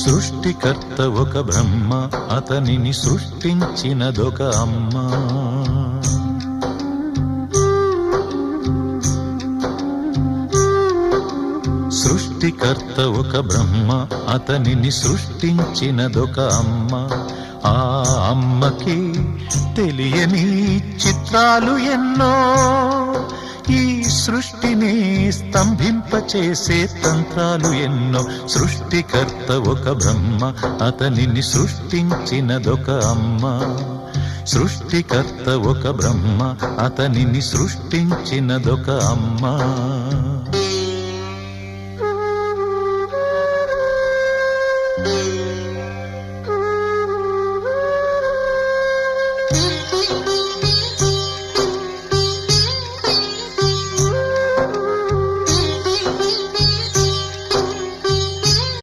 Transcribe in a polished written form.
సృష్టికర్త ఒక బ్రహ్మ, అతనిని సృష్టించినదొక అమ్మ. సృష్టికర్త ఒక బ్రహ్మ, అతనిని సృష్టించినదొక అమ్మ. ఆ అమ్మకి తెలియని చిత్రాలు ఎన్నో, ఈ సృష్టిని స్తంభింపచేసే తంత్రాలు ఎన్నో. సృష్టికర్త ఒక బ్రహ్మ, అతనిని సృష్టించినదొక అమ్మ. సృష్టికర్త ఒక బ్రహ్మ, అతనిని సృష్టించినదొక అమ్మ.